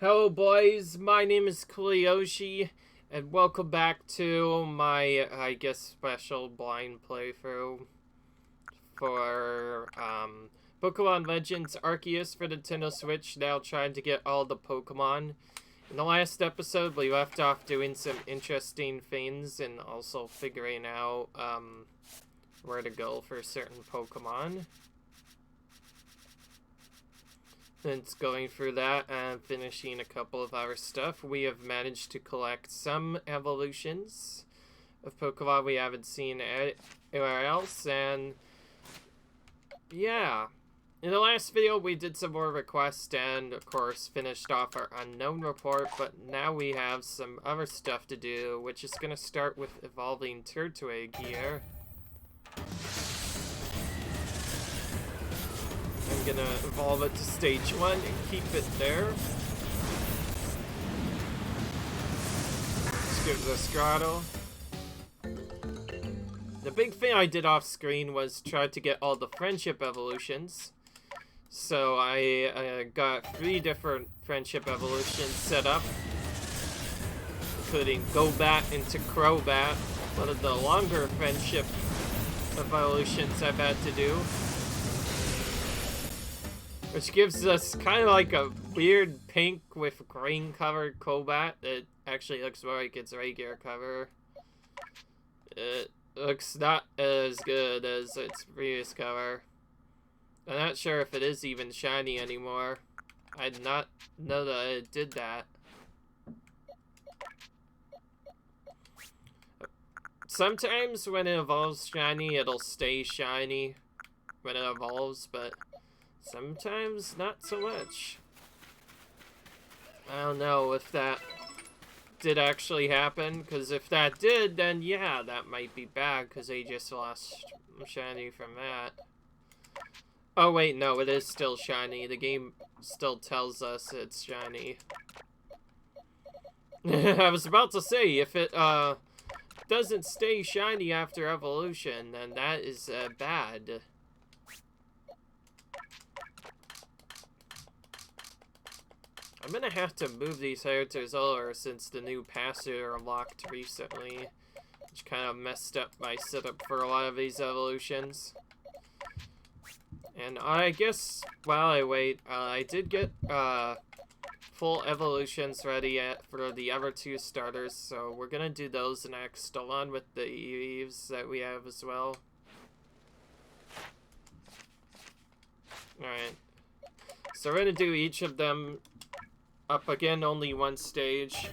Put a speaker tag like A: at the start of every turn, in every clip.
A: Hello boys, my name is Kuliyoshi, and welcome back to my, I guess, special blind playthrough for, Pokémon Legends Arceus for Nintendo Switch, now trying to get all the Pokémon. In the last episode, we left off doing some interesting things and also figuring out, where to go for certain Pokémon. Since going through that and finishing a couple of our stuff, we have managed to collect some evolutions of Pokemon we haven't seen anywhere else, and yeah. In the last video, we did some more requests and, of course, finished off our unknown report, but now we have some other stuff to do, which is going to start with evolving Turtwig here. I'm gonna evolve it to stage 1 and keep it there. Let's give it a Straddle. The big thing I did off screen was try to get all the friendship evolutions. So I got 3 different friendship evolutions set up, including Gobat into Crobat, one of the longer friendship evolutions I've had to do. Which gives us kind of like a weird pink with green covered Crobat. It actually looks more like its regular cover. It looks not as good as its previous cover. I'm not sure if it is even shiny anymore. I did not know that it did that. Sometimes when it evolves shiny, it'll stay shiny when it evolves, but sometimes not so much. I don't know if that did actually happen, because if that did, then yeah, that might be bad, because they just lost shiny from that. Oh wait, no, it is still shiny. The game still tells us it's shiny. I was about to say, if it doesn't stay shiny after evolution, then that is bad. I'm gonna have to move these characters over since the new passes are unlocked recently, which kind of messed up my setup for a lot of these evolutions. And I guess while I wait, I did get full evolutions ready for the other 2 starters, so we're gonna do those next, along with the Eevees that we have as well. Alright, so we're gonna do each of them up again, only 1 stage.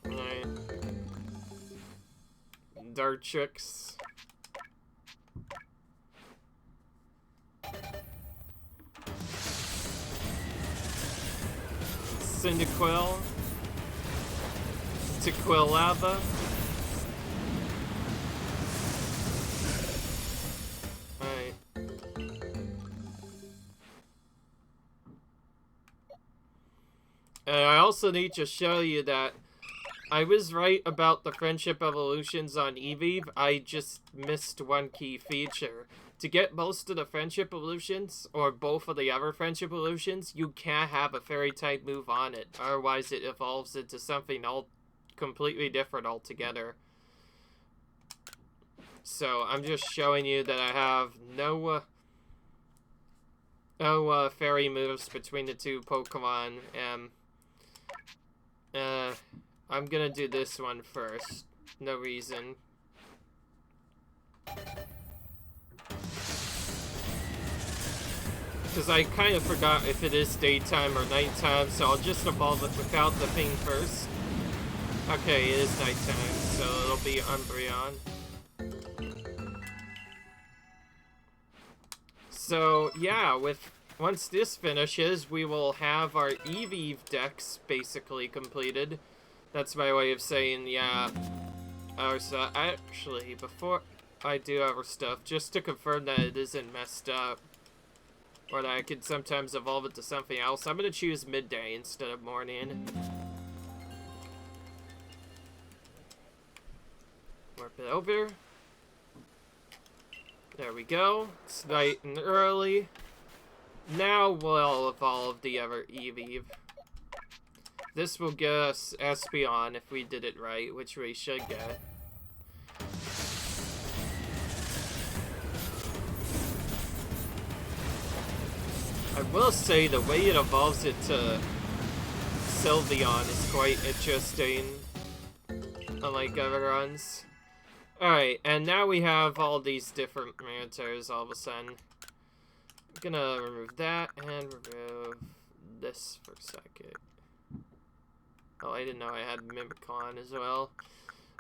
A: Alright. Dartrix. Cyndaquil. Tequilava. Alright. And I also need to show you that I was right about the friendship evolutions on Eevee. I just missed one key feature. To get most of the friendship evolutions, or both of the other friendship evolutions, you can't have a fairy type move on it. Otherwise it evolves into something completely different altogether. So I'm just showing you that I have no fairy moves between the 2 Pokemon, and I'm gonna do this one first. No reason. Because I kind of forgot if it is daytime or nighttime, so I'll just evolve it without the thing first. Okay, it is nighttime, so it'll be Umbreon. So, yeah, once this finishes, we will have our Eevee Dex basically completed. That's my way of saying, yeah. So, actually, before I do our stuff, just to confirm that it isn't messed up, or that I could sometimes evolve it to something else, I'm going to choose midday instead of morning. it over. There we go. It's night and early. Now we'll evolve the other Eevee. This will get us Espeon if we did it right, which we should get. I will say the way it evolves it to Sylveon is quite interesting, unlike other runs. Alright, and now we have all these different Mantirs all of a sudden. I'm gonna remove that and remove this for a second. Oh, I didn't know I had Mimikon as well.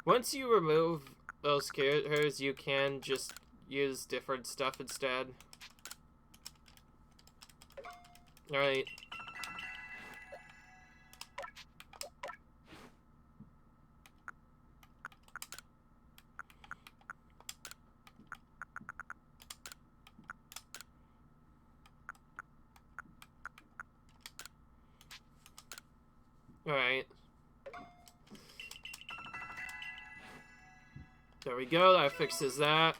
A: Once you remove those characters, you can just use different stuff instead. Alright. Alright. There we go, that fixes that.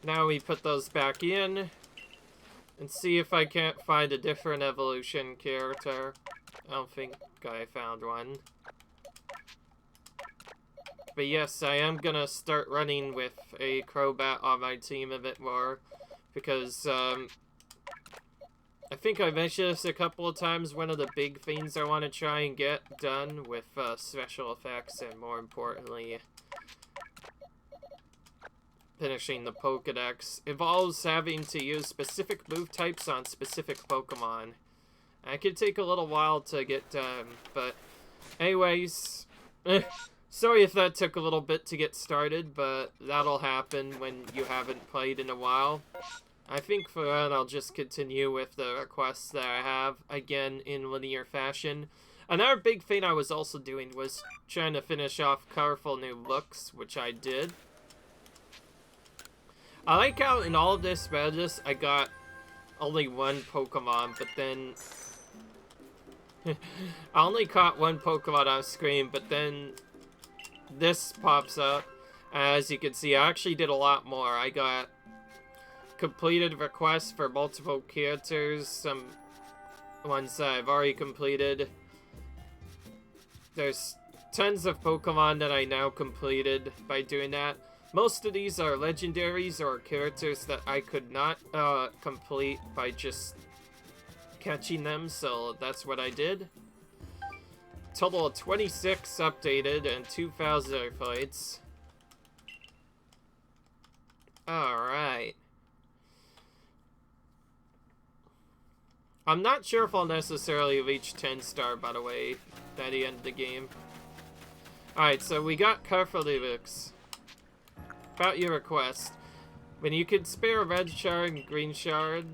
A: Now we put those back in. And see if I can't find a different evolution character. I don't think I found one. But yes, I am gonna start running with a Crobat on my team a bit more. Because, I think I mentioned this a couple of times. One of the big things I want to try and get done with special effects, and more importantly, finishing the Pokedex, involves having to use specific move types on specific Pokemon. It could take a little while to get done, but anyways, sorry if that took a little bit to get started, but that'll happen when you haven't played in a while. I think for that I'll just continue with the requests that I have, again, in linear fashion. Another big thing I was also doing was trying to finish off colorful new looks, which I did. I like how in all of this badges I got only one Pokemon, but then I only caught one Pokemon on screen, but then this pops up. As you can see, I actually did a lot more. I got completed requests for multiple characters, some ones that I've already completed. There's tons of Pokemon that I now completed by doing that. Most of these are legendaries or characters that I could not complete by just catching them, so that's what I did. Total of 26 updated and 2,000 fights. Alright. I'm not sure if I'll necessarily reach 10 star, by the way, at the end of the game. Alright, so we got Carfolivix. About your request. When you could spare a red shard and green shard.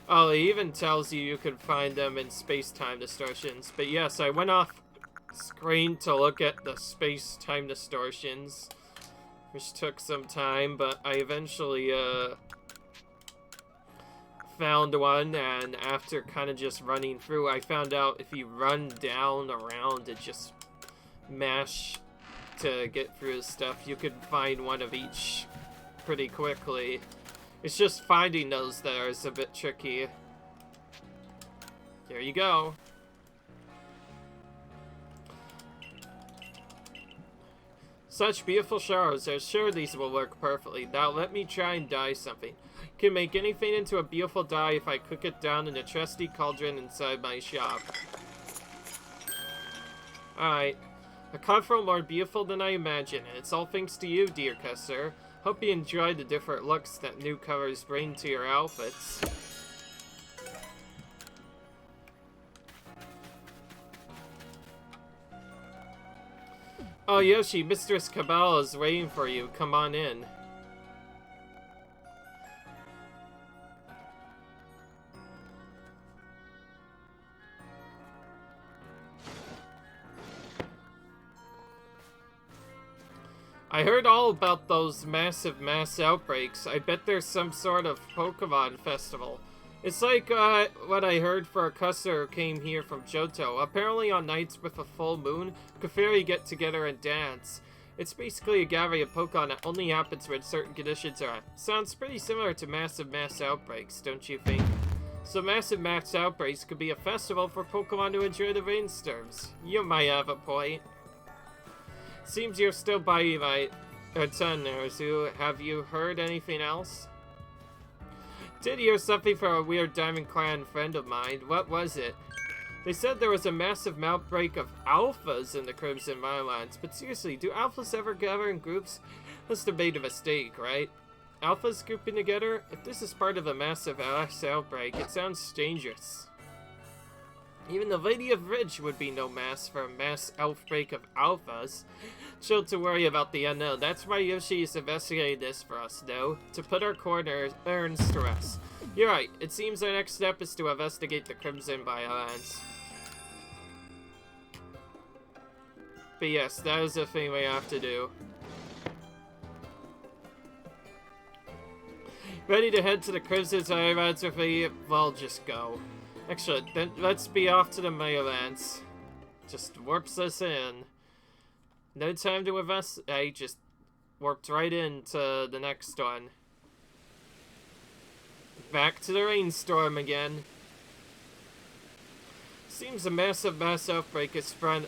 A: Oh, it even tells you can find them in space-time distortions. But yes, I went off screen to look at the space-time distortions, which took some time, but I eventually found one, and after kind of just running through, I found out if you run down around and just mash to get through the stuff, you could find one of each pretty quickly. It's just finding those there is a bit tricky. There you go. Such beautiful showers. I'm sure these will work perfectly. Now let me try and dye something. Can make anything into a beautiful dye if I cook it down in a trusty cauldron inside my shop. Alright. A colorful more beautiful than I imagined, and it's all thanks to you, dear customer. Hope you enjoy the different looks that new colors bring to your outfits. Oh, Yoshi, Mistress Cabal is waiting for you. Come on in. I heard all about those massive mass outbreaks. I bet there's some sort of Pokemon festival. It's like what I heard for a customer who came here from Johto. Apparently on nights with a full moon, Kafiri get together and dance. It's basically a gathering of Pokemon that only happens when certain conditions are. Sounds pretty similar to massive mass outbreaks, don't you think? So massive mass outbreaks could be a festival for Pokemon to enjoy the rainstorms. You might have a point. Seems you're still by my ton, Narzu. Have you heard anything else? Did hear something from a weird Diamond Clan friend of mine. What was it? They said there was a massive outbreak of alphas in the Crimson Mines, but seriously, do alphas ever gather in groups? Must have made a mistake, right? Alphas grouping together? If this is part of a massive outbreak, it sounds dangerous. Even the Lady of Ridge would be no match for a mass outbreak of alphas. Chill to worry about the unknown. That's why Yoshi is investigating this for us, though, to put our concerns to rest. You're right. It seems our next step is to investigate the Crimson Mines. But yes, that is the thing we have to do. Ready to head to the Crimson Mines with me? Well, just go. Actually, then let's be off to the Meadowlands. Just warps us in. No time to invest. I just warped right into the next one. Back to the rainstorm again. Seems a massive mass outbreak is sprung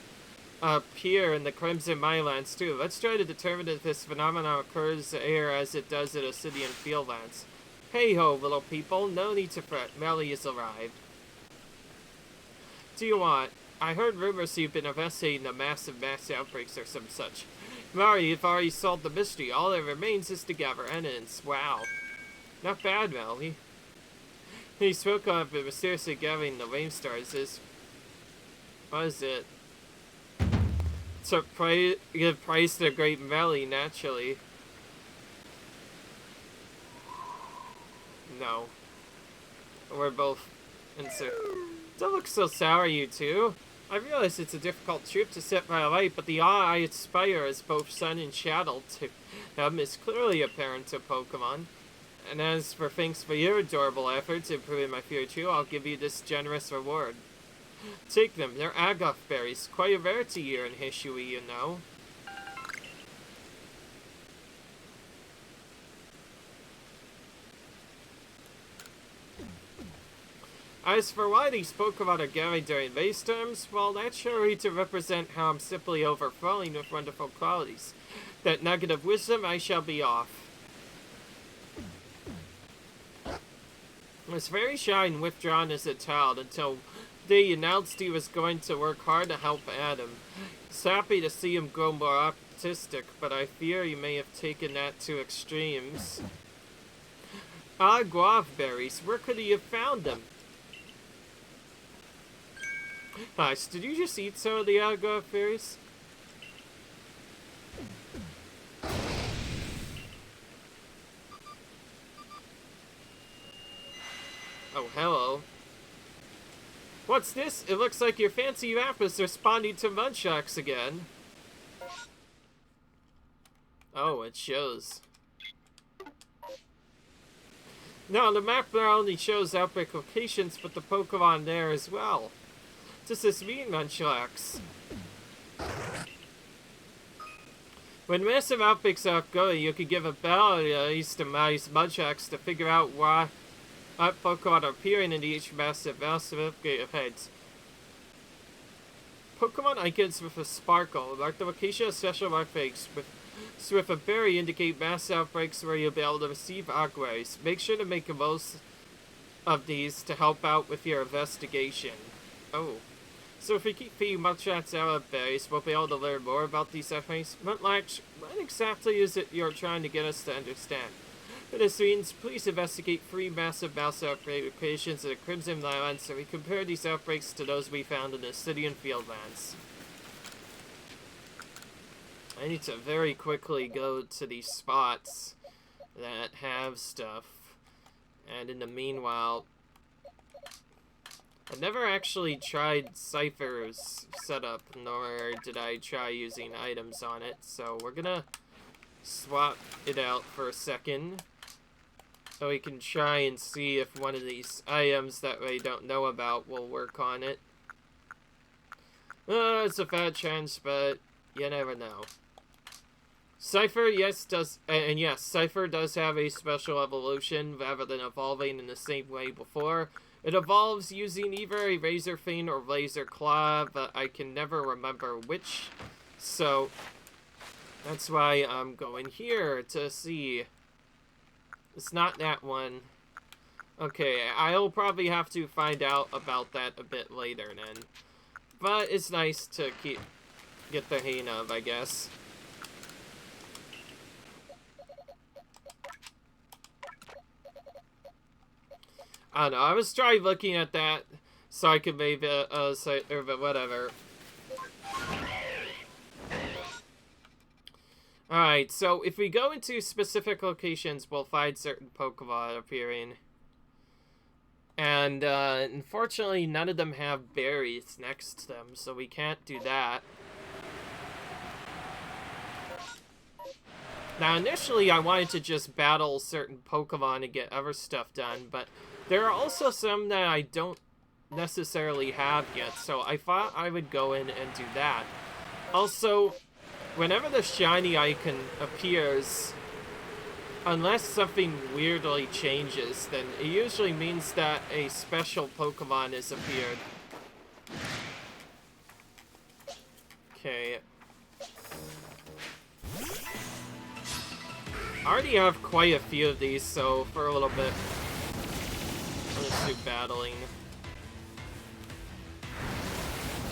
A: up here in the Crimson Mines too. Let's try to determine if this phenomenon occurs here as it does at Obsidian Fieldlands. Hey ho, little people, no need to fret. Melly has arrived. Do you want? I heard rumors you've been investigating the massive mass outbreaks or some such. Mari, you've already solved the mystery. All that remains is to gather evidence. Wow. Not bad, Melly. He spoke of it mysteriously gathering the flame stars is... What is it? To give praise to the great Melly, naturally. No. We're both insert. Don't look so sour, you two. I realize it's a difficult truth to set by light, but the awe I inspire as both sun and shadow to them is clearly apparent to Pokemon. And as for thanks for your adorable efforts improving my future, I'll give you this generous reward. Take them, they're Agoth berries, quite a rarity here in Hishui, you know. As for why these Pokemon are gathered during rainstorms, well, that's surely to represent how I'm simply overflowing with wonderful qualities. That nugget of wisdom, I shall be off. I was very shy and withdrawn as a child until they announced he was going to work hard to help Adam. It's happy to see him grow more optimistic, but I fear he may have taken that to extremes. Guava berries, where could he have found them? Nice, did you just eat some of the Guava berries? Oh, hello. What's this? It looks like your fancy map is responding to Munchlax again. Oh, it shows. No, the map not only shows outbreak locations, but the Pokemon there as well. Does this mean, Munchlax? When massive outbreaks are going, you could give a bell at least to Munchlax to figure out why Pokemon are appearing in each massive events. Pokemon icons with a sparkle mark the location of special outbreaks with a berry indicate mass outbreaks where you'll be able to receive Aquaries. Make sure to make the most of these to help out with your investigation. Oh. So if we keep feeding Munchlax out of berries, we'll be able to learn more about these outbreaks. Munchlax, what exactly is it you're trying to get us to understand? For this means, please investigate 3 massive mouse outbreak locations in the Crimson Mines so we compare these outbreaks to those we found in the Obsidian Fieldlands. I need to very quickly go to these spots that have stuff. And in the meanwhile, I've never actually tried Cypher's setup, nor did I try using items on it, so we're gonna swap it out for a second. So we can try and see if one of these items that we don't know about will work on it. It's a fat chance, but you never know. Cypher, yes, yes, Cypher does have a special evolution rather than evolving in the same way before. It evolves using either a Razor Fang or Laser Claw, but I can never remember which. So, that's why I'm going here to see. It's not that one. Okay, I'll probably have to find out about that a bit later then. But it's nice to get the hang of, I guess. I don't know, I was trying looking at that so I could maybe, but whatever. Alright, so if we go into specific locations, we'll find certain Pokemon appearing. And, unfortunately, none of them have berries next to them, so we can't do that. Now, initially, I wanted to just battle certain Pokemon and get other stuff done, but there are also some that I don't necessarily have yet, so I thought I would go in and do that. Also, whenever the shiny icon appears, unless something weirdly changes, then it usually means that a special Pokemon has appeared. Okay. I already have quite a few of these, so for a little bit, let's do battling.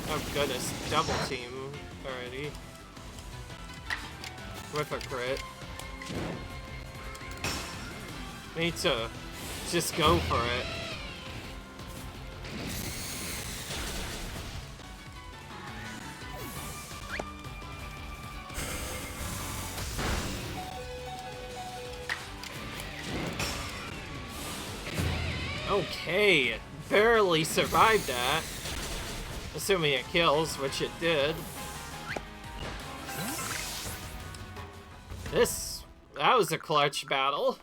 A: Oh goodness, double team already. With a crit. Need to just go for it. Okay, barely survived that. Assuming it kills, which it did. That was a clutch battle.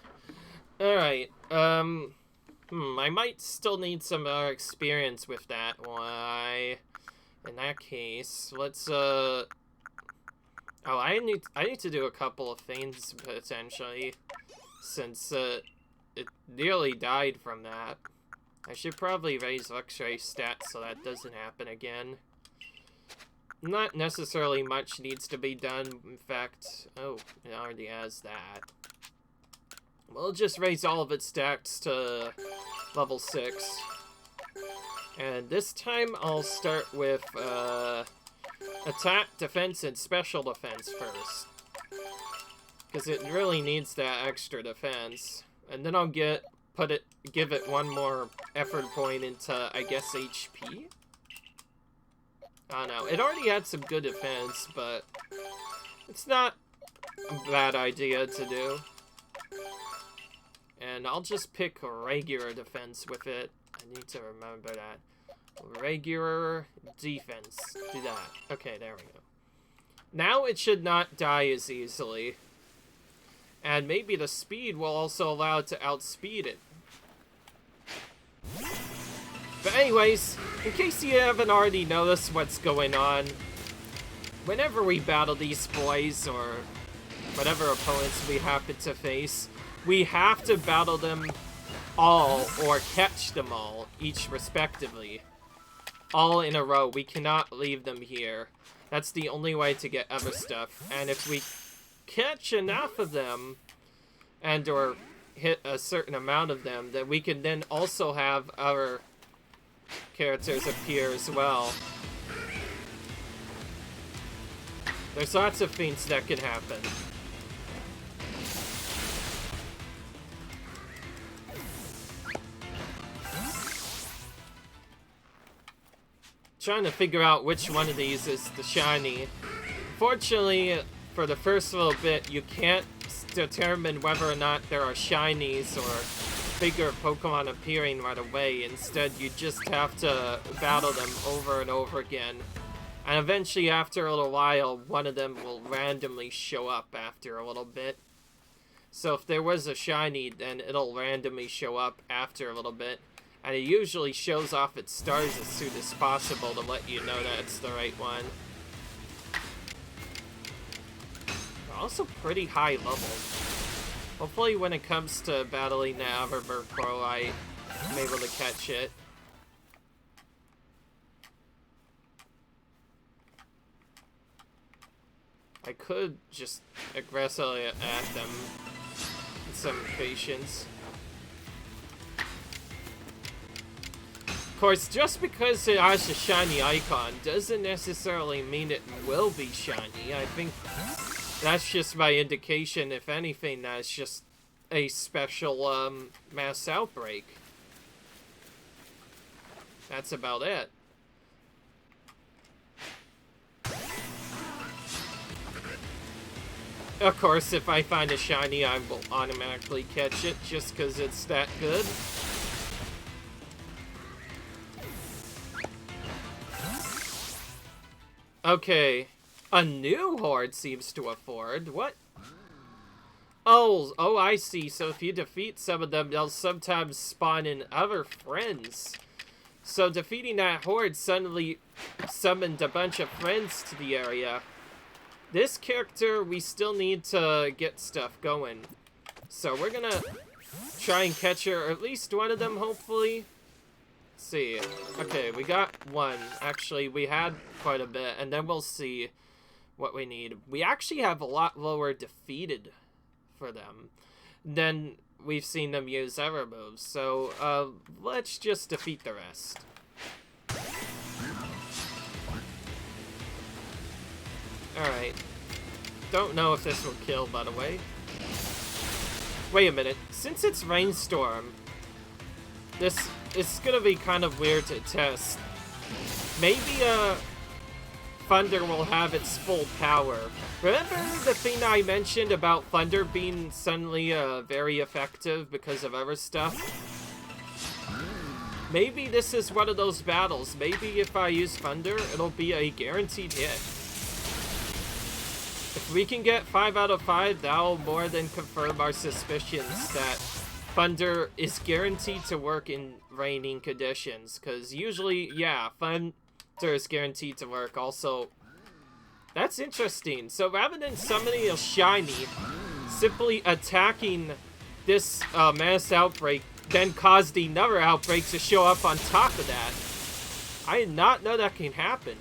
A: Alright, I might still need some experience with that. Why? In that case, let's, oh, I need to do a couple of things, potentially, since, it nearly died from that. I should probably raise X-ray stats so that doesn't happen again. Not necessarily much needs to be done, in fact, oh, it already has that. We'll just raise all of its stats to level 6. And this time I'll start with, attack, defense, and special defense first. Because it really needs that extra defense. And then I'll give it one more effort point into, I guess, HP? I don't know. It already had some good defense, but it's not a bad idea to do. And I'll just pick a regular defense with it. I need to remember that. Regular defense. Do that. Okay, there we go. Now it should not die as easily. And maybe the speed will also allow it to outspeed it. But anyways, in case you haven't already noticed what's going on, whenever we battle these boys or whatever opponents we happen to face, we have to battle them all or catch them all, each respectively. All in a row. We cannot leave them here. That's the only way to get other stuff. And if we catch enough of them, and or hit a certain amount of them, then we can then also have our characters appear as well. There's lots of things that can happen. Trying to figure out which one of these is the shiny. Fortunately, for the first little bit, you can't determine whether or not there are shinies or bigger Pokemon appearing right away. Instead, you just have to battle them over and over again. And eventually, after a little while, one of them will randomly show up after a little bit. So if there was a shiny, then it'll randomly show up after a little bit. And it usually shows off its stars as soon as possible to let you know that it's the right one. Also pretty high level. Hopefully when it comes to battling the Everburg Pro, I'm able to catch it. I could just aggressively at them with some patience. Of course, just because it has a shiny icon doesn't necessarily mean it will be shiny. I think that's just my indication, if anything, that it's just a special mass outbreak. That's about it. Of course, if I find a shiny, I will automatically catch it just because it's that good. Okay. A new horde seems to afford. What? Oh, I see. So if you defeat some of them, they'll sometimes spawn in other friends. So defeating that horde suddenly summoned a bunch of friends to the area. This character, we still need to get stuff going. So we're gonna try and catch her, or at least one of them, hopefully. Let's see. Okay, we got one. Actually, we had quite a bit, and then we'll see what we need. We actually have a lot lower defeated for them than we've seen them use ever moves. So, let's just defeat the rest. Alright. Don't know if this will kill, by the way. Wait a minute. Since it's Rainstorm, it's gonna be kind of weird to test. Maybe, Thunder will have its full power. Remember the thing I mentioned about Thunder being suddenly, very effective because of other stuff? Maybe this is one of those battles. Maybe if I use Thunder, it'll be a guaranteed hit. If we can get 5 out of 5, that'll more than confirm our suspicions that Thunder is guaranteed to work in raining conditions. Because usually, yeah, Thunder is guaranteed to work. Also, that's interesting. So rather than summoning a shiny, simply attacking this mass outbreak then caused another outbreak to show up on top of that. I did not know that can happen.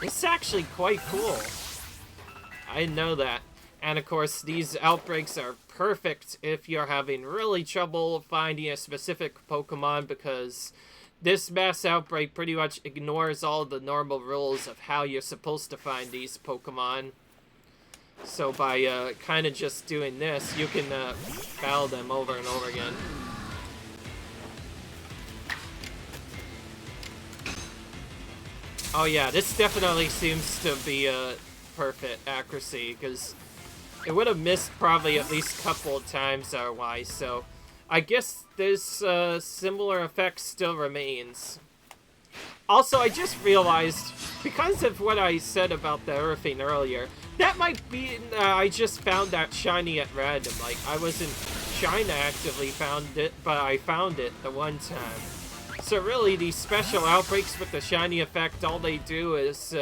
A: It's actually quite cool. I didn't know that. And of course, these outbreaks are perfect if you're having really trouble finding a specific Pokemon, because this mass outbreak pretty much ignores all the normal rules of how you're supposed to find these Pokemon. So by kind of just doing this, you can battle them over and over again. Oh yeah, this definitely seems to be a perfect accuracy, because it would have missed probably at least a couple of times otherwise, so I guess this similar effect still remains. Also, I just realized, because of what I said about the Earthing earlier, that might be, I just found that shiny at random. Like, I wasn't trying to actively find it, but I found it the one time. So really, these special outbreaks with the shiny effect, all they do is,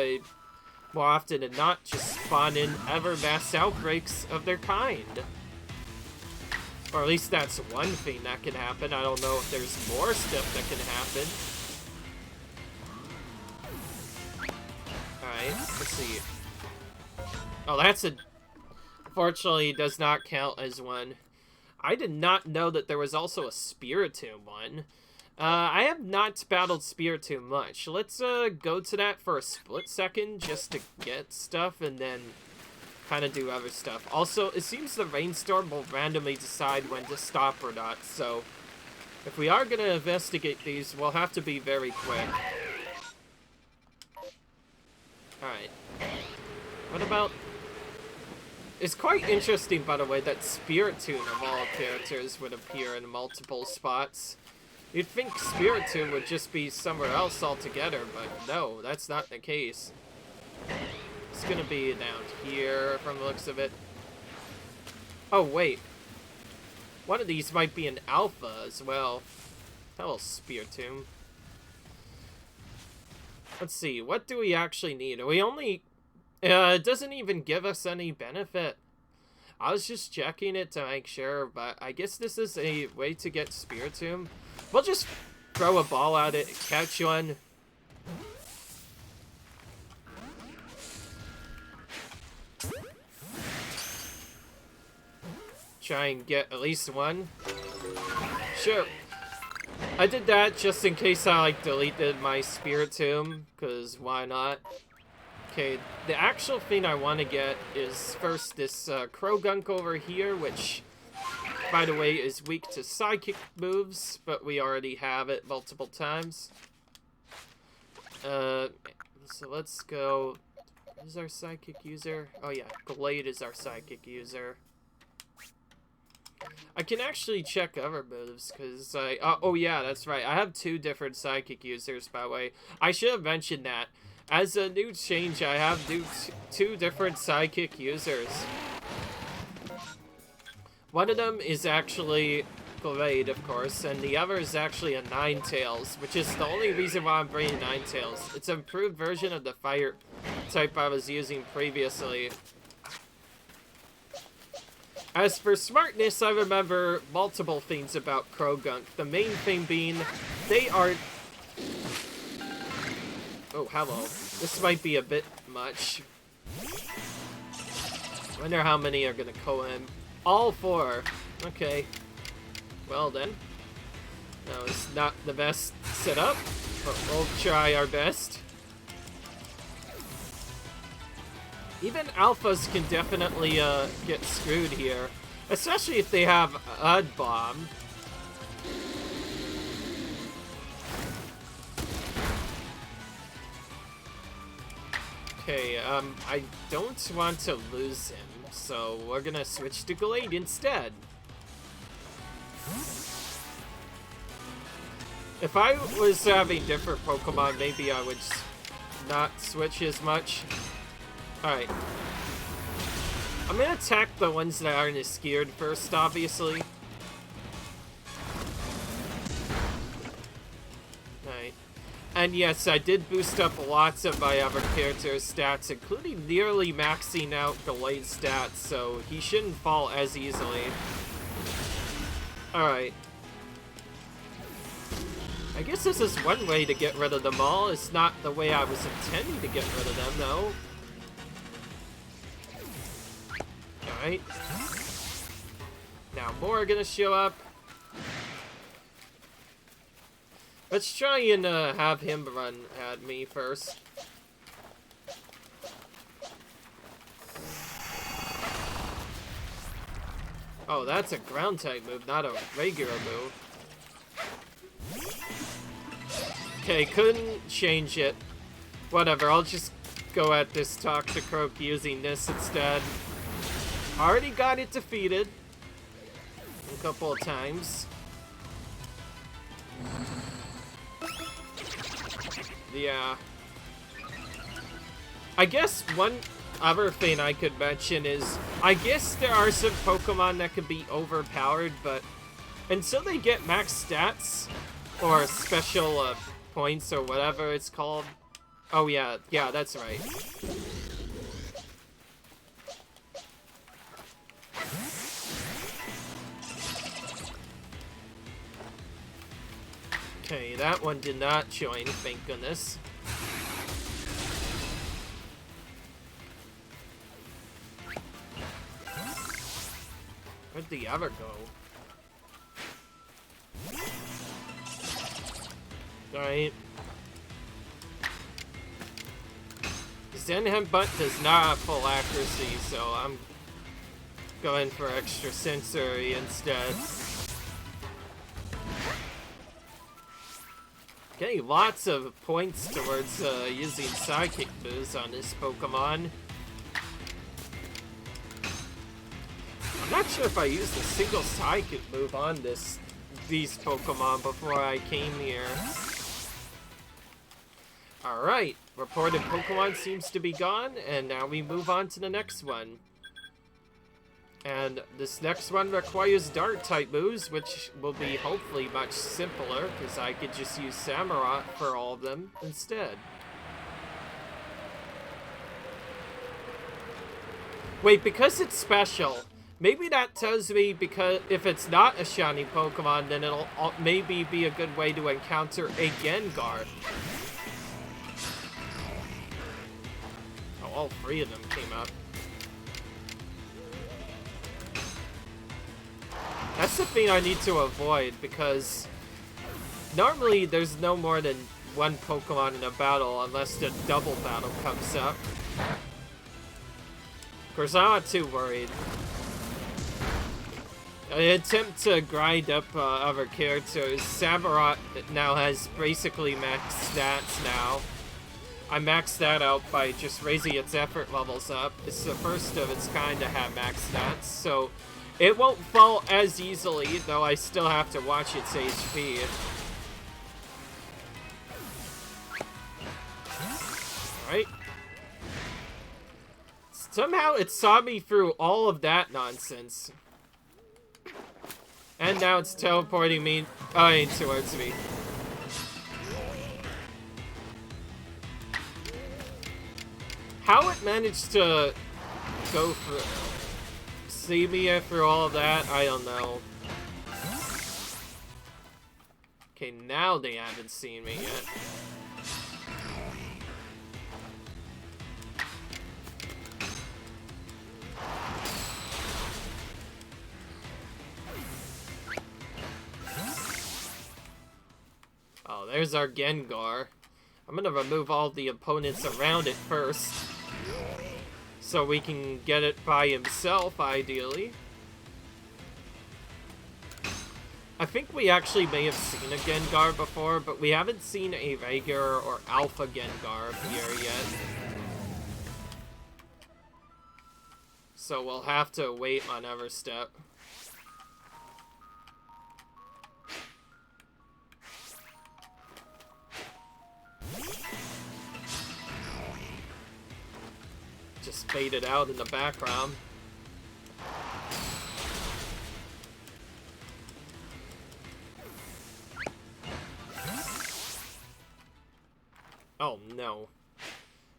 A: more often than not, just spawn in ever mass outbreaks of their kind. Or at least that's one thing that can happen. I don't know if there's more stuff that can happen. Alright, let's see. Oh, that's a... Fortunately, does not count as one. I did not know that there was also a Spiritomb one. I have not battled Spiritomb much. Let's go to that for a split second just to get stuff and then kind of do other stuff. Also, it seems the Rainstorm will randomly decide when to stop or not, so if we are going to investigate these, we'll have to be very quick. Alright. What about... It's quite interesting, by the way, that Spiritomb of all characters would appear in multiple spots. You'd think Spiritomb would just be somewhere else altogether, but no, that's not the case. It's gonna be down here from the looks of it. Oh, wait. One of these might be an alpha as well. Hello, Spiritomb. Let's see, what do we actually need? We only... it doesn't even give us any benefit. I was just checking it to make sure, but I guess this is a way to get Spiritomb. We'll just throw a ball at it, catch one. Try and get at least one. Sure. I did that just in case I, like, deleted my Spiritomb, because why not? Okay, the actual thing I want to get is first this Krogunk over here, which, by the way, is weak to psychic moves, but we already have it multiple times. So let's go... Who's our psychic user? Oh yeah, Glade is our psychic user. I can actually check other moves, because I... oh yeah, that's right. I have 2 different psychic users, by the way. I should have mentioned that. As a new change, I have 2 different psychic users. One of them is actually Glade, of course, and the other is actually a Ninetales, which is the only reason why I'm bringing Ninetales. It's an improved version of the fire type I was using previously. As for smartness, I remember multiple things about Krogunk. The main thing being, they are... Oh, hello. This might be a bit much. Wonder how many are gonna go in. All 4. Okay. Well then. That was not the best setup, but we'll try our best. Even alphas can definitely get screwed here. Especially if they have Odd Bomb. Okay, I don't want to lose him, so we're gonna switch to Glade instead. If I was having different Pokemon, maybe I would not switch as much. Alright. I'm gonna attack the ones that aren't as scared first, obviously. Alright. And yes, I did boost up lots of my other characters' stats, including nearly maxing out Glade's stats, so he shouldn't fall as easily. Alright. I guess this is one way to get rid of them all. It's not the way I was intending to get rid of them, though. Alright. Now more are gonna show up. Let's try and have him run at me first. Oh, that's a ground type move, not a regular move. Okay, couldn't change it. Whatever, I'll just go at this Toxicroak using this instead. Already got it defeated a couple of times. Yeah. I guess one other thing I could mention is, I guess there are some Pokemon that could be overpowered, but until they get max stats, or special points, or whatever it's called. Oh yeah, that's right. Okay, that one did not join, thank goodness. Where'd the other go? Alright. Zen Headbutt does not have full accuracy, so I'm going for extra sensory instead. Okay, lots of points towards using Psychic moves on this Pokemon. I'm not sure if I used a single Psychic move on these Pokemon before I came here. Alright, reported Pokemon seems to be gone, and now we move on to the next one. And this next one requires dark type moves, which will be hopefully much simpler, because I could just use Samurott for all of them instead. Wait, because it's special, maybe that tells me because if it's not a shiny Pokemon, then it'll maybe be a good way to encounter a Gengar. Oh, all three of them came up. That's the thing I need to avoid, because normally there's no more than one Pokemon in a battle unless the double battle comes up. Of course, I'm not too worried. I attempt to grind up other characters. Samurott now has basically max stats now. I maxed that out by just raising its effort levels up. It's the first of its kind to have max stats, so it won't fall as easily, though I still have to watch its HP. Alright. Somehow it saw me through all of that nonsense. And now it's teleporting me towards me. How it managed to go through... see me through all of that, I don't know. Okay, now they haven't seen me yet. Oh, there's our Gengar. I'm gonna remove all the opponents around it first, so we can get it by himself, ideally. I think we actually may have seen a Gengar before, but we haven't seen a regular or Alpha Gengar appear yet. So we'll have to wait on every step. Just fade it out in the background. Oh no.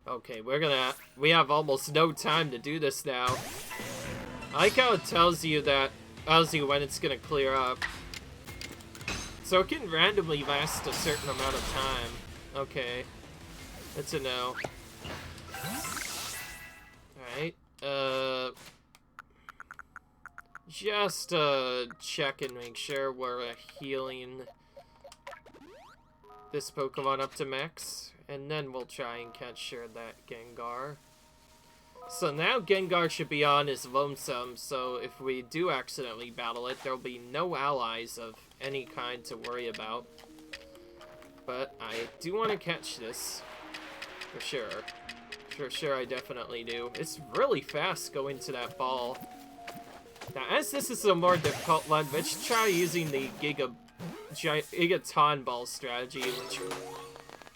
A: Okay, we have almost no time to do this now. I like how it tells you when it's gonna clear up. So it can randomly last a certain amount of time. Okay. That's a no. Alright, just check and make sure we're healing this Pokemon up to max, and then we'll try and capture that Gengar. So now Gengar should be on his lonesome, so if we do accidentally battle it, there'll be no allies of any kind to worry about. But I do want to catch this, for sure. For sure, I definitely do. It's really fast going to that ball. Now, as this is a more difficult one, let's try using the Gigaton Ball strategy, which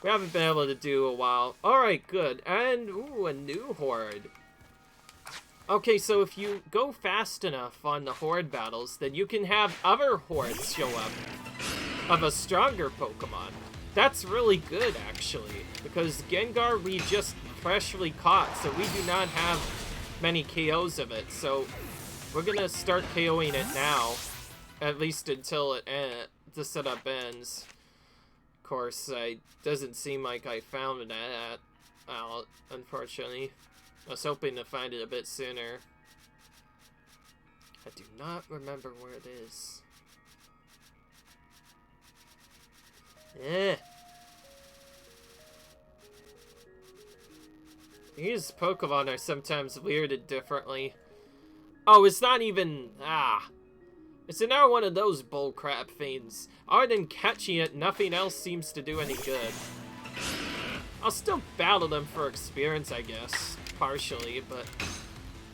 A: we haven't been able to do a while. Alright, good. And, ooh, a new Horde. Okay, so if you go fast enough on the Horde battles, then you can have other Hordes show up of a stronger Pokemon. That's really good, actually, because Gengar we just freshly caught, so we do not have many KOs of it, so we're gonna start KOing it now, at least until the setup ends. Of course, it doesn't seem like I found that out, unfortunately. I was hoping to find it a bit sooner. I do not remember where it is. These Pokemon are sometimes weirded differently. Oh, it's not even... It's another one of those bullcrap things. Other than catching it, nothing else seems to do any good. I'll still battle them for experience, I guess. Partially, but...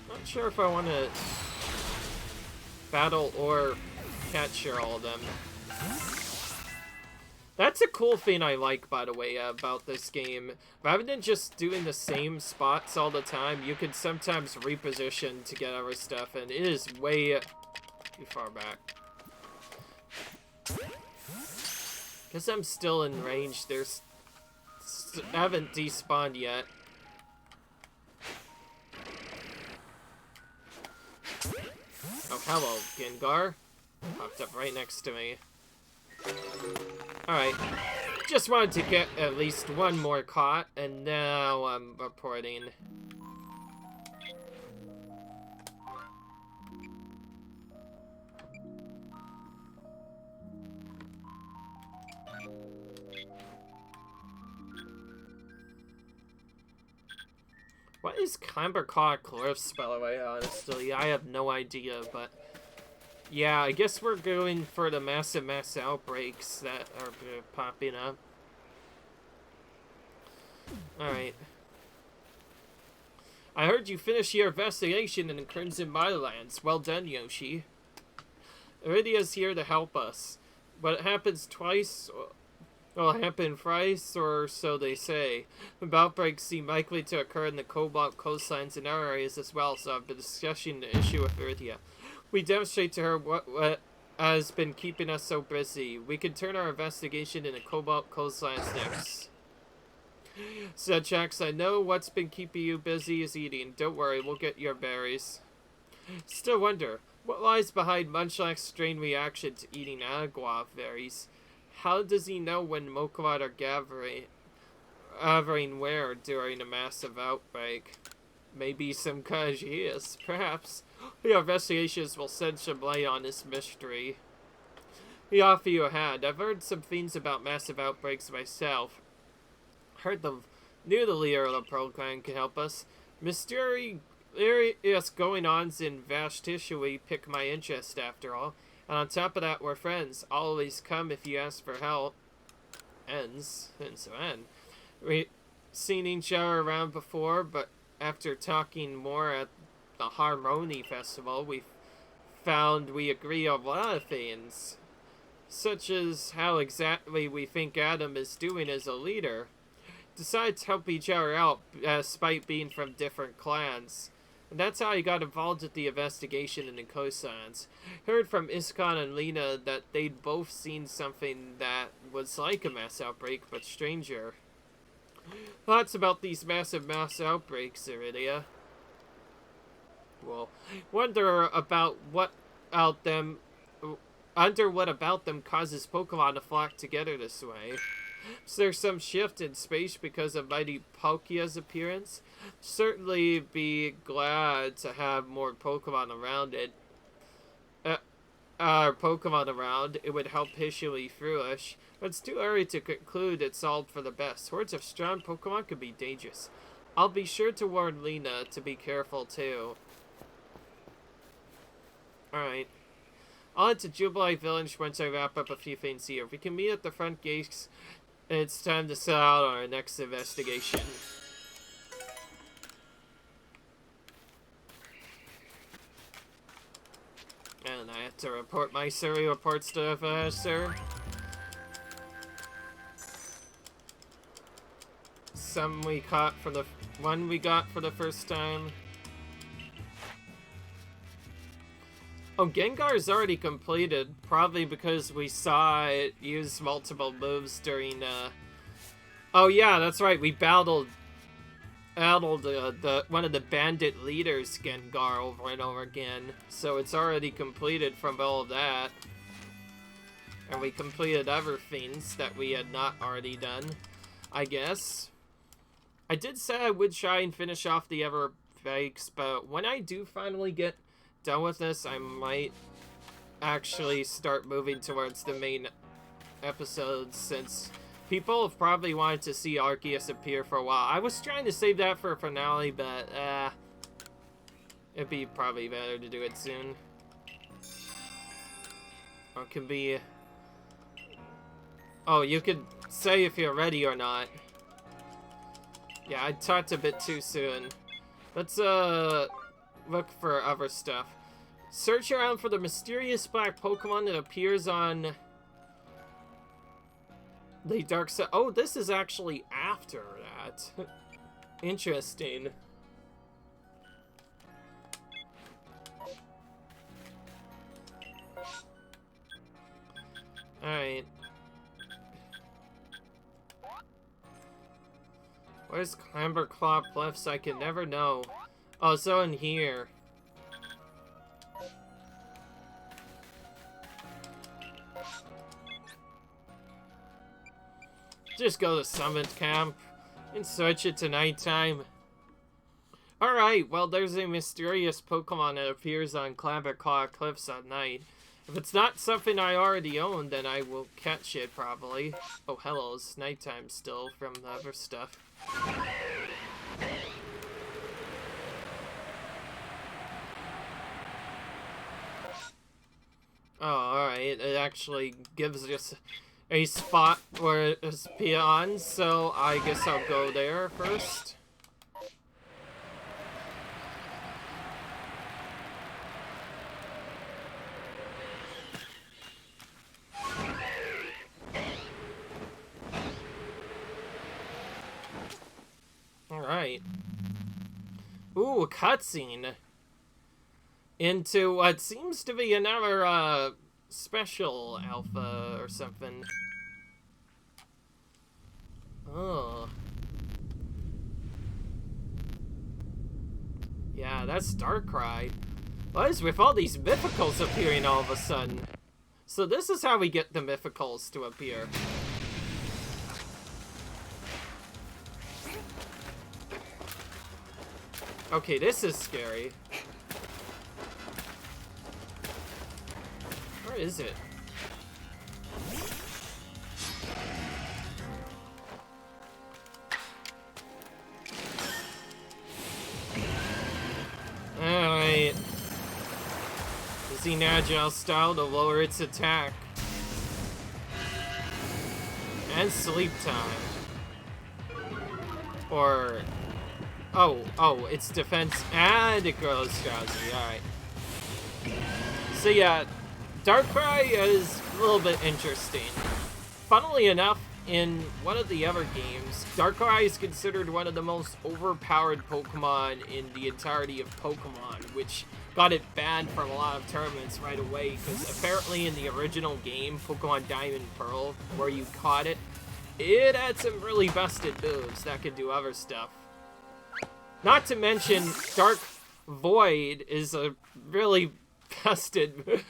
A: not sure if I want to... battle or capture all of them. That's a cool thing I like, by the way, about this game. Rather than just doing the same spots all the time, you can sometimes reposition to get other stuff, and it is way too far back. Because I'm still in range, there's... haven't despawned yet. Oh, hello, Gengar. Popped up right next to me. Alright. Just wanted to get at least one more caught, and now I'm reporting. What is Clambercaw Cliffs, by the way, honestly? I have no idea, but... yeah, I guess we're going for the massive mass outbreaks that are popping up. Alright. I heard you finished your investigation in the Crimson Milands. Well done, Yoshi. Iridia's here to help us. But it happens twice... will happen thrice, or so they say. The outbreaks seem likely to occur in the Cobalt coastlines and our areas as well, so I've been discussing the issue with Iridia. We demonstrate to her what has been keeping us so busy. We can turn our investigation into Cobalt coastlines next. Said Jax, I know what's been keeping you busy is eating. Don't worry, we'll get your berries. Still wonder, what lies behind Munchlax's strange reaction to eating agua berries? How does he know when Mokwad are gathering where during a massive outbreak? Maybe some Kajias, perhaps. Your investigations will shed some light on this mystery. We offer you a hand. I've heard some things about massive outbreaks myself. Knew the leader of the program could help us. Mysterious going-ons in vast tissue pick my interest, after all. And on top of that, we're friends. Always come if you ask for help. Ends. We've seen each other around before, but after talking more at the Harmony Festival, we found we agree on a lot of things. Such as how exactly we think Adam is doing as a leader. Decide to help each other out, despite being from different clans. And that's how he got involved with the investigation in the coastlines. Heard from Iskon and Lena that they'd both seen something that was like a mass outbreak, but stranger. Thoughts about these massive mass outbreaks, Iridia? Well, wonder about what about them causes Pokemon to flock together this way. Is there some shift in space because of Mighty Palkia's appearance? Certainly be glad to have more Pokemon around it. It would help Hishily flourish. But it's too early to conclude it's all for the best. Hordes of strong Pokemon could be dangerous. I'll be sure to warn Lena to be careful too. Alright. I'll head to Jubilee Village once I wrap up a few things here. We can meet at the front gates. It's time to set out on our next investigation. And I have to report my survey reports to the professor. Some we caught for the one we got for the first time. Oh, Gengar's already completed, probably because we saw it use multiple moves during, oh yeah, that's right, we battled one of the bandit leaders, Gengar, over and over again. So it's already completed from all of that. And we completed other things that we had not already done, I guess. I did say I would try and finish off the other fakes, but when I do finally get done with this, I might actually start moving towards the main episodes, since people have probably wanted to see Arceus appear for a while. I was trying to save that for a finale, but it'd be probably better to do it soon. Or it could be... oh, you could say if you're ready or not. Yeah, I talked a bit too soon. Let's look for other stuff. Search around for the mysterious black Pokemon that appears on The dark side. Oh, this is actually after that. Interesting. Alright. Where's Clamberclaw Cliffs? I can never know. Oh, so in here. Just go to Summit Camp and search it to nighttime. Alright, well there's a mysterious Pokemon that appears on Clamberclaw Cliffs at night. If it's not something I already own, then I will catch it probably. Oh, hello, it's nighttime still from the other stuff. Oh, alright, it actually gives us a spot where it's peons, so I guess I'll go there first. Alright. Ooh, a cutscene. Into what seems to be another, special alpha or something. Oh. Yeah, that's Darkrai. What is with all these mythicals appearing all of a sudden? So this is how we get the mythicals to appear. Okay, this is scary. Where is it? Alright. Using Agile style to lower its attack. And sleep time. Or... Oh, it's defense and it grows drowsy, alright. So yeah, Darkrai is a little bit interesting. Funnily enough, in one of the other games, Darkrai is considered one of the most overpowered Pokemon in the entirety of Pokemon, which got it banned from a lot of tournaments right away, because apparently in the original game, Pokemon Diamond and Pearl, where you caught it, it had some really busted moves that could do other stuff. Not to mention, Dark Void is a really busted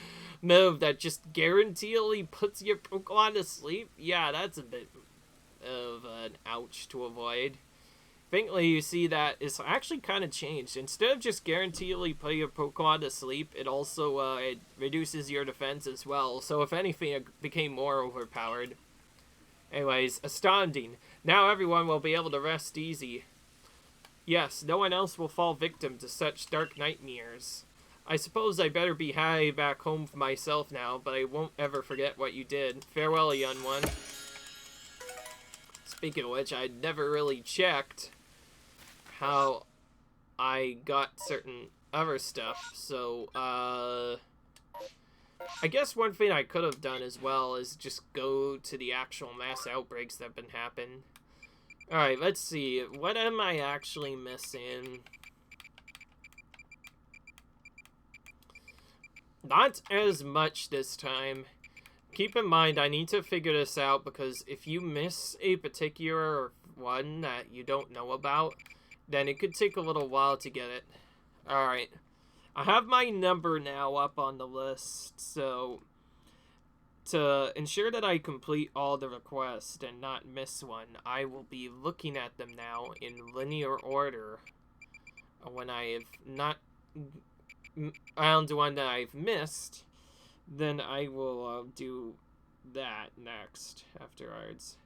A: move that just guaranteedly puts your Pokemon to sleep. Yeah, that's a bit of an ouch to avoid. Thankfully, you see that it's actually kind of changed. Instead of just guaranteedly putting your Pokemon to sleep, it also it reduces your defense as well. So if anything, it became more overpowered. Anyways, astounding. Now everyone will be able to rest easy. Yes, no one else will fall victim to such dark nightmares. I suppose I better be high back home for myself now, but I won't ever forget what you did. Farewell, young one. Speaking of which, I never really checked how I got certain other stuff, so, I guess one thing I could have done as well is just go to the actual mass outbreaks that have been happening. Alright, let's see. What am I actually missing? Not as much this time. Keep in mind, I need to figure this out, because if you miss a particular one that you don't know about, then it could take a little while to get it. Alright. I have my number now up on the list, so to ensure that I complete all the requests and not miss one, I will be looking at them now in linear order. When I have not found one that I've missed, then I will do that next afterwards.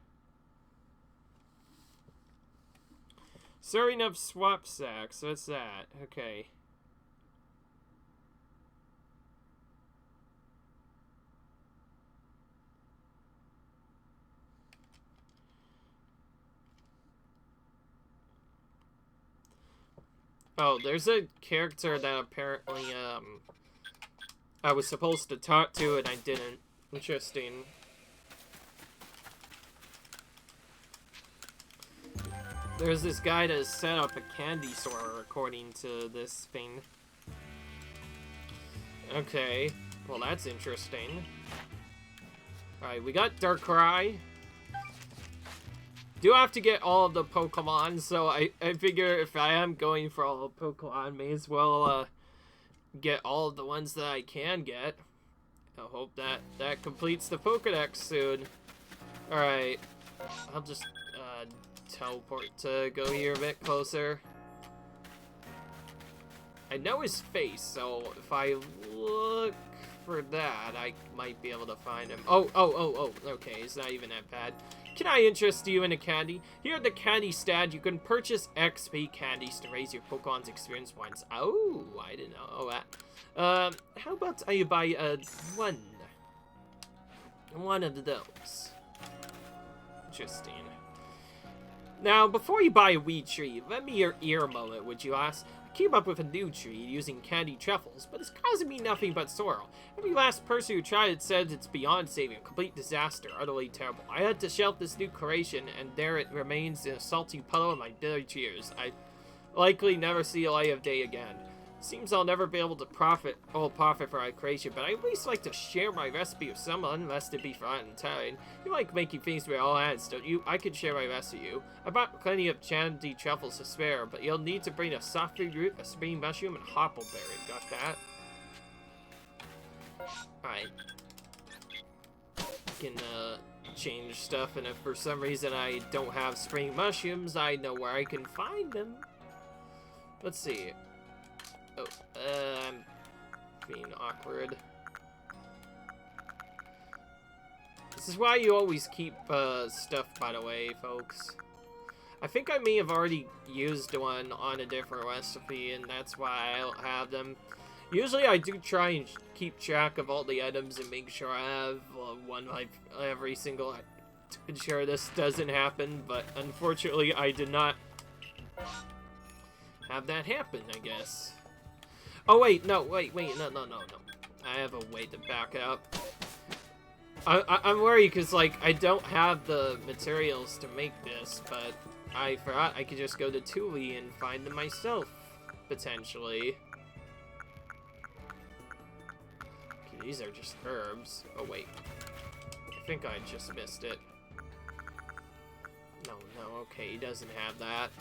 A: Serving up swap sacks, what's that? Okay. Oh, there's a character that apparently, I was supposed to talk to and I didn't. Interesting. There's this guy that has set up a candy store according to this thing. Okay, well that's interesting. Alright, we got Darkrai. Do have to get all of the Pokemon, so I figure if I am going for all the Pokemon, may as well get all of the ones that I can get. I hope that completes the Pokedex soon. Alright, I'll just teleport to go here a bit closer. I know his face, so if I look for that, I might be able to find him. Oh, okay, it's not even that bad. Can I interest you in a candy? Here at the candy stand, you can purchase XP candies to raise your Pokemon's experience points. Oh, I didn't know that. How about I buy one of those? Interesting. Now, before you buy a weed tree, lend me your ear moment, would you ask? I came up with a new tree using candy truffles, but it's causing me nothing but sorrow. Every last person who tried it said it's beyond saving, a complete disaster, utterly terrible. I had to shelf this new creation, and there it remains in a salty puddle of my bitter tears. I likely never see a light of day again. Seems I'll never be able to profit for my creation, but I at least like to share my recipe with someone, lest it be forgotten entirely. You like making things with all hands, don't you? I could share my recipe with you. I bought plenty of candy truffles to spare, but you'll need to bring a softwood root, a spring mushroom, and hoppleberry. Got that? Alright. I can, change stuff, and if for some reason I don't have spring mushrooms, I know where I can find them. Let's see. Oh, I'm being awkward. This is why you always keep stuff, by the way, folks. I think I may have already used one on a different recipe, and that's why I don't have them. Usually I do try and keep track of all the items and make sure I have one life every single to ensure this doesn't happen, but unfortunately I did not have that happen, I guess. Oh, wait, no. I have a way to back up. I'm worried because, like, I don't have the materials to make this, but I forgot I could just go to Thule and find them myself, potentially. Okay, these are just herbs. Oh, wait. I think I just missed it. No, okay, he doesn't have that.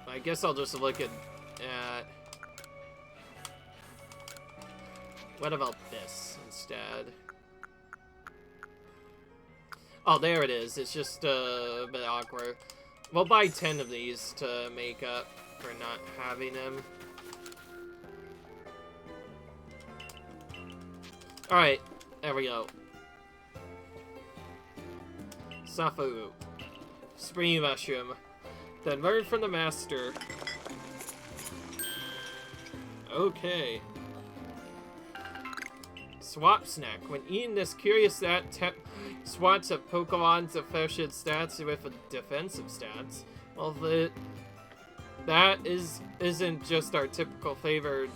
A: I guess I'll just look at what about this instead? Oh, there it is. It's just a bit awkward. We'll buy 10 of these to make up for not having them. Alright, there we go. Safu. Spring mushroom. Then learn from the master. Okay. Swap snack. When eating this curious swaps of Pokemon's offensive stats with defensive stats. Well, that isn't just our typical favored,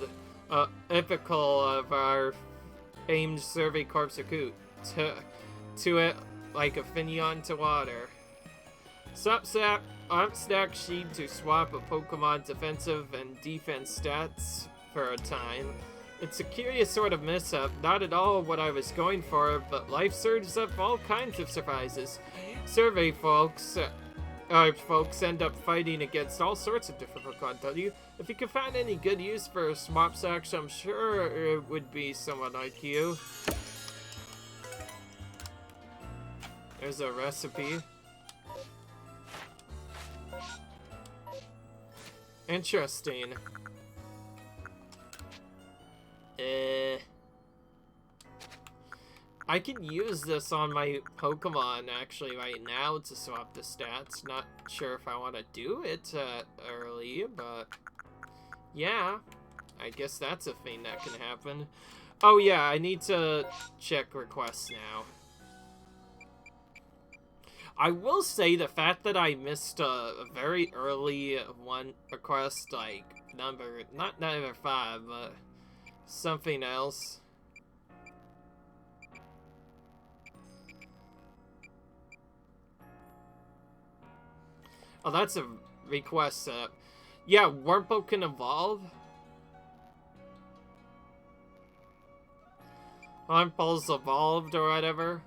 A: epical of our famed survey corpse acute. To it like a Finion to water. Swap snack sheet to swap a Pokemon's defensive and defense stats for a time. It's a curious sort of mishap, not at all what I was going for, but life serves up all kinds of surprises. Survey folks end up fighting against all sorts of different Pokemon, don't you? If you can find any good use for swap snacks, I'm sure it would be someone like you. There's a recipe. Interesting. I can use this on my Pokemon actually right now to swap the stats. Not sure if I want to do it early, but yeah, I guess that's a thing that can happen. Oh yeah, I need to check requests now. I will say the fact that I missed a very early one request, like not number 5, but something else. Oh, that's a request setup. Yeah, Wurmple can evolve. Wurmple's evolved or whatever.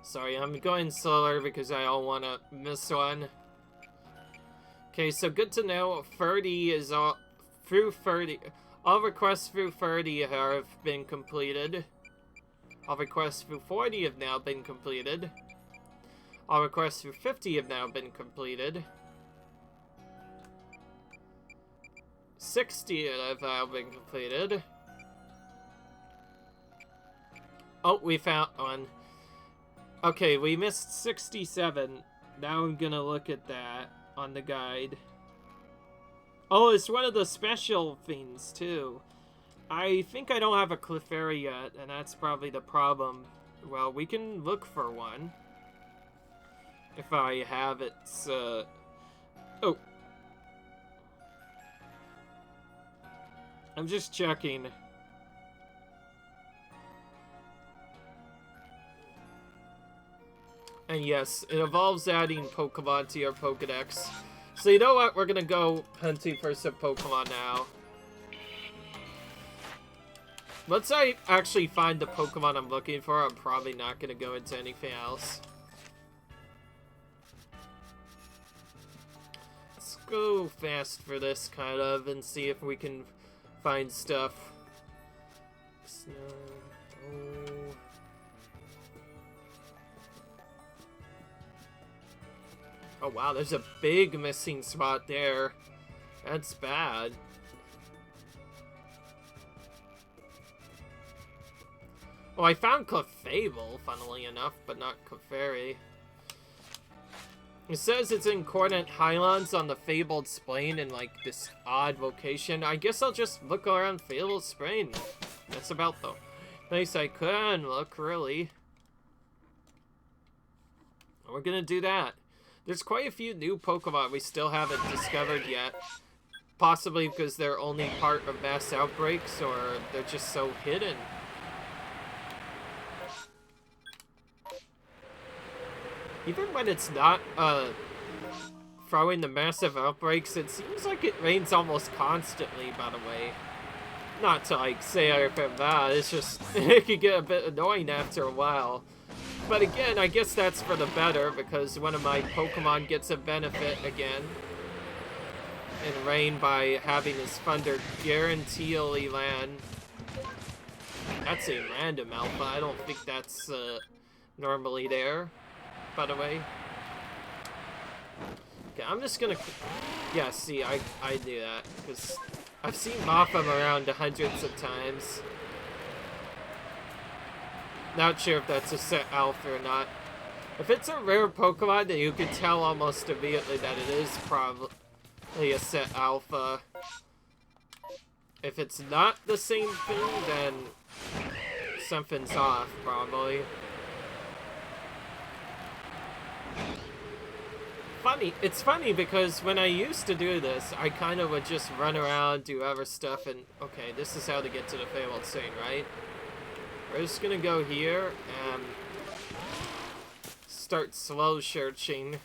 A: Sorry, I'm going slower because I don't want to miss one. Okay, so good to know. 30 is all through 30. All requests through 30 have been completed. All requests through 40 have now been completed. All requests through 50 have now been completed. 60 have now been completed. Oh, we found one. Okay, we missed 67. Now I'm gonna look at that on the guide. Oh, it's one of the special things, too. I think I don't have a Clefairy yet, and that's probably the problem. Well, we can look for one. If I have it, Oh. I'm just checking. And yes, it involves adding Pokemon to your Pokedex. So you know what? We're gonna go hunting for some Pokemon now. Once I actually find the Pokemon I'm looking for, I'm probably not gonna go into anything else. Let's go fast for this, kind of, and see if we can find stuff. Snow. Oh. Oh wow, there's a big missing spot there. That's bad. Oh, I found Clefable, funnily enough, but not Clefairy. It says it's in Coordinate Highlands on the Fabled Plain in, like, this odd location. I guess I'll just look around Fabled Plain. That's about the place I can look, really. We're gonna do that. There's quite a few new Pokemon we still haven't discovered yet. Possibly because they're only part of mass outbreaks, or they're just so hidden. Even when it's not, throwing the massive outbreaks, it seems like it rains almost constantly, by the way. Not to, like, say anything bad, it's just, it could get a bit annoying after a while. But again, I guess that's for the better, because one of my Pokemon gets a benefit again in rain by having his thunder guaranteedly land. That's a random alpha. I don't think that's normally there, by the way. Okay, I'm just gonna... Yeah, see, I knew that, because I've seen Motham around hundreds of times. Not sure if that's a set alpha or not. If it's a rare Pokemon, then you can tell almost immediately that it is probably a set alpha. If it's not the same thing, then something's off, probably. It's funny because when I used to do this, I kind of would just run around, do other stuff, and okay, this is how to get to the Fabled Plain, right? We're just gonna go here and start slow searching.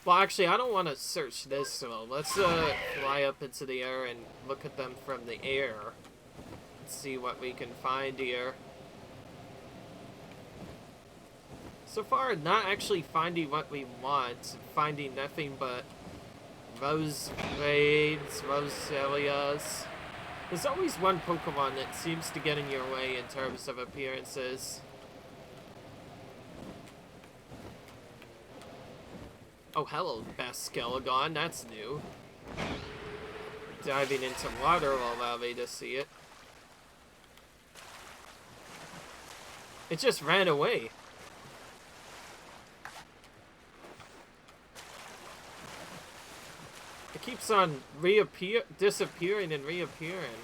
A: Well, actually, I don't want to search this slow. Let's fly up into the air and look at them from the air. Let's see what we can find here. So far, not actually finding what we want. Finding nothing but Rose Raids, Roselias. There's always one Pokemon that seems to get in your way in terms of appearances. Oh, hello, Baskelgon. That's new. Diving into water will allow me to see it. It just ran away. It keeps on disappearing and reappearing.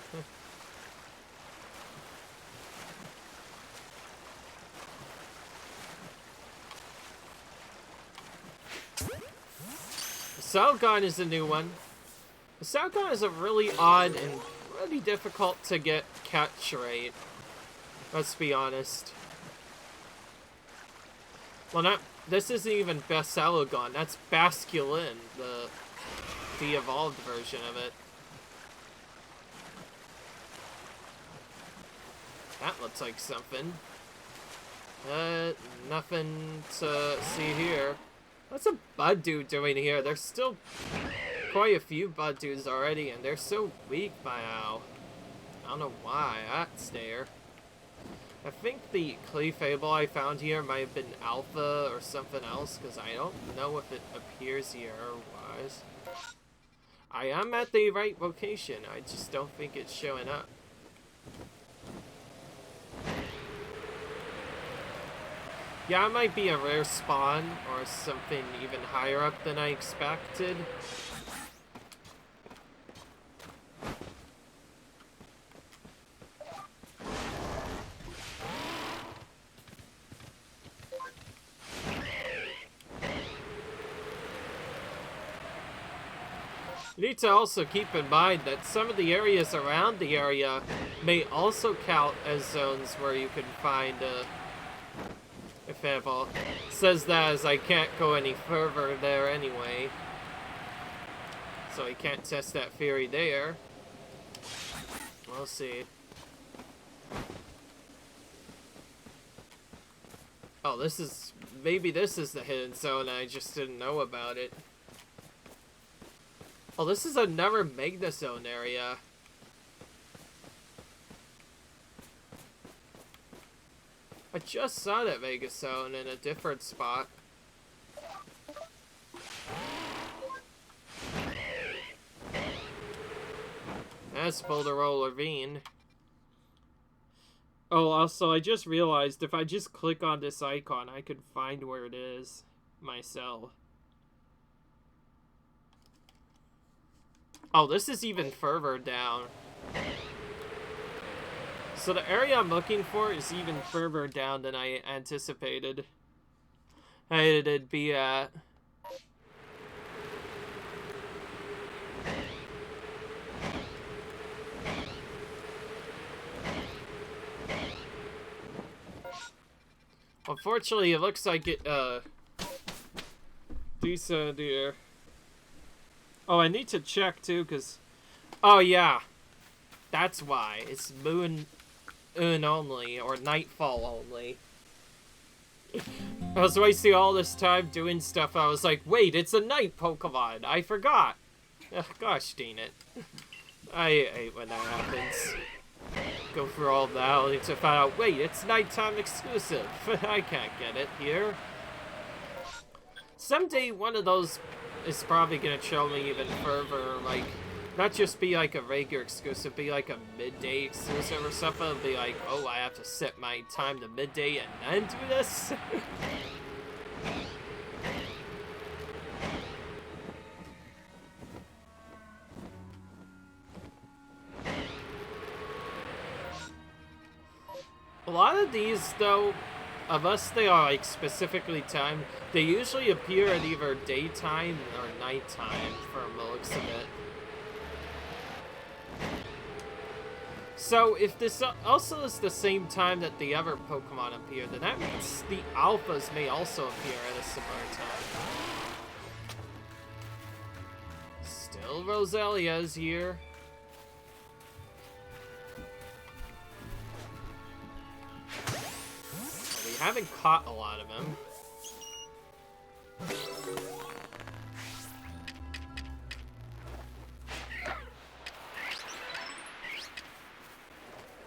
A: Salgon is a new one. Salgon is a really odd and really difficult to get catch rate. Let's be honest. Well, not. This isn't even Basalagon. That's Basculin, the evolved version of it. That looks like something. Nothing to see here. What's a bud dude doing here? There's still quite a few bud dudes already, and they're so weak by now. I don't know why. That's there. I think the Clefable I found here might have been Alpha or something else, because I don't know if it appears here or wise. I am at the right location. I just don't think it's showing up. Yeah, it might be a rare spawn or something even higher up than I expected. You need to also keep in mind that some of the areas around the area may also count as zones where you can find a Fable. Says that as I can't go any further there anyway. So I can't test that theory there. We'll see. Oh, this is... Maybe this is the hidden zone and I just didn't know about it. Oh, this is another Magna Zone area. I just saw that Mega Zone in a different spot. That's Boulder Roll Ravine. Oh, also, I just realized if I just click on this icon, I could find where it is myself. Oh, this is even further down. So the area I'm looking for is even further down than I anticipated. It'd be at. Unfortunately, it looks like it, decent here. Oh, I need to check, too, because... Oh, yeah. That's why. It's moon only, or nightfall only. I was wasting all this time doing stuff. I was like, wait, it's a night Pokemon. I forgot. Ugh, gosh dang it. I hate when that happens. Go through all that only to find out, wait, it's nighttime exclusive. I can't get it here. Someday one of those is probably gonna show me even further, like, not just be like a regular exclusive, be like a midday exclusive or something, and be like, oh, I have to set my time to midday and then do this? A lot of these, though, unless they are, like, specifically timed, they usually appear at either daytime or nighttime, from the looks of it. So, if this also is the same time that the other Pokemon appear, then that means the Alphas may also appear at a similar time. Still Roselia's here. We haven't caught a lot of them.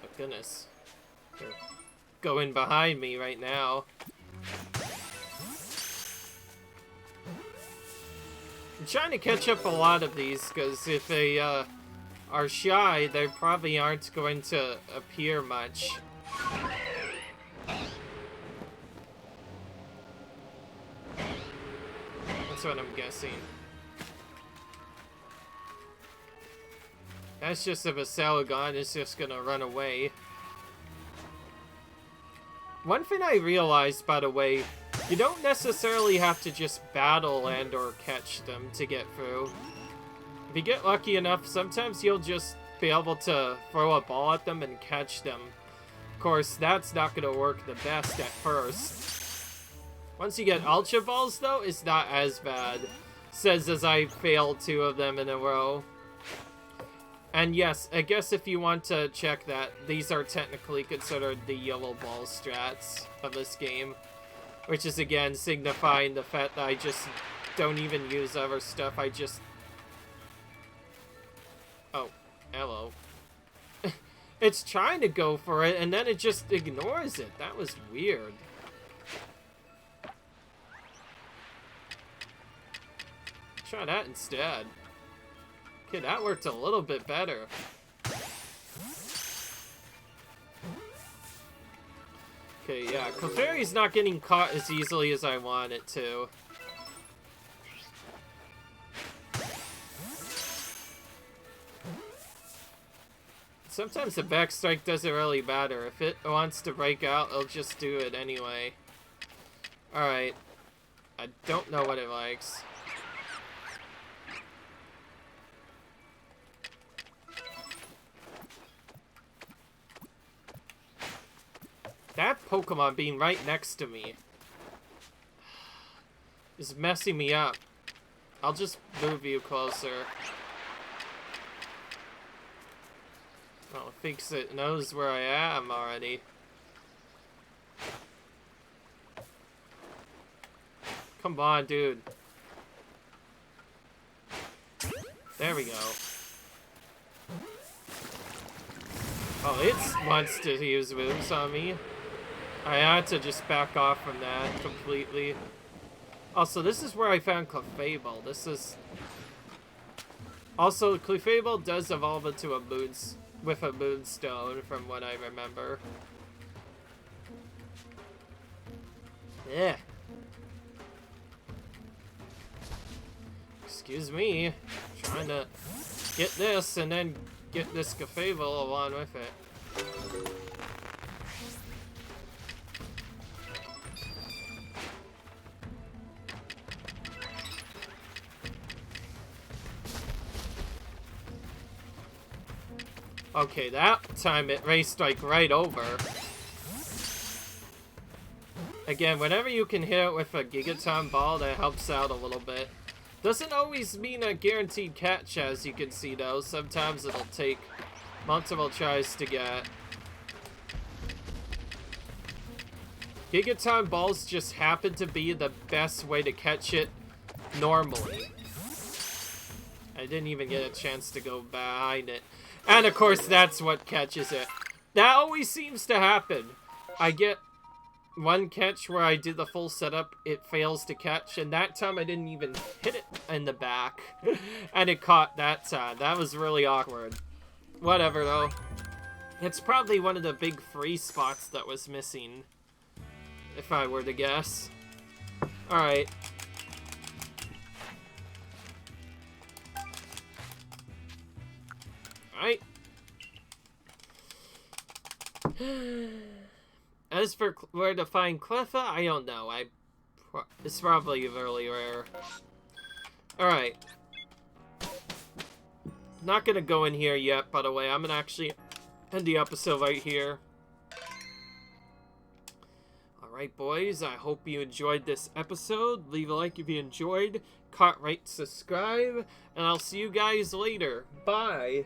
A: Oh goodness. They're going behind me right now. I'm trying to catch up a lot of these, because if they are shy, they probably aren't going to appear much. That's what I'm guessing. That's just if a Salagon is just gonna run away. One thing I realized, by the way, you don't necessarily have to just battle and or catch them to get through. If you get lucky enough, sometimes you'll just be able to throw a ball at them and catch them course, that's not gonna work the best at first. Once you get Ultra Balls, though, it's not as bad. Says as I failed 2 of them in a row. And yes, I guess if you want to check that, these are technically considered the yellow ball strats of this game. Which is, again, signifying the fact that I just don't even use other stuff, I just... Oh, hello. It's trying to go for it, and then it just ignores it. That was weird. Try that instead. Okay, that worked a little bit better. Okay, yeah, Clefairy's not getting caught as easily as I want it to. Sometimes the back strike doesn't really matter. If it wants to break out, it'll just do it anyway. Alright. I don't know what it likes. That Pokemon being right next to me is messing me up. I'll just move you closer. Oh, it thinks it knows where I am already. Come on, dude. There we go. Oh, it wants to use moves on me. I had to just back off from that completely. Also, this is where I found Clefable. This is... Also, Clefable does evolve into a with a Moonstone, from what I remember. Yeah. Excuse me. Trying to get this and then get this Clefable along with it. Okay, that time it raced like right over. Again, whenever you can hit it with a Gigaton ball, that helps out a little bit. Doesn't always mean a guaranteed catch, as you can see though. Sometimes it'll take multiple tries to get. Gigaton balls just happen to be the best way to catch it normally. I didn't even get a chance to go behind it. And of course, that's what catches it. That always seems to happen. I get one catch where I did the full setup, it fails to catch, and that time I didn't even hit it in the back. And it caught that time. That was really awkward. Whatever, though. It's probably one of the big free spots that was missing, if I were to guess. Alright. Right. As for where to find Cleffa, I don't know. It's probably really rare. Alright. Not gonna go in here yet, by the way. I'm gonna actually end the episode right here. Alright, boys. I hope you enjoyed this episode. Leave a like if you enjoyed. Comment, rate, subscribe. And I'll see you guys later. Bye.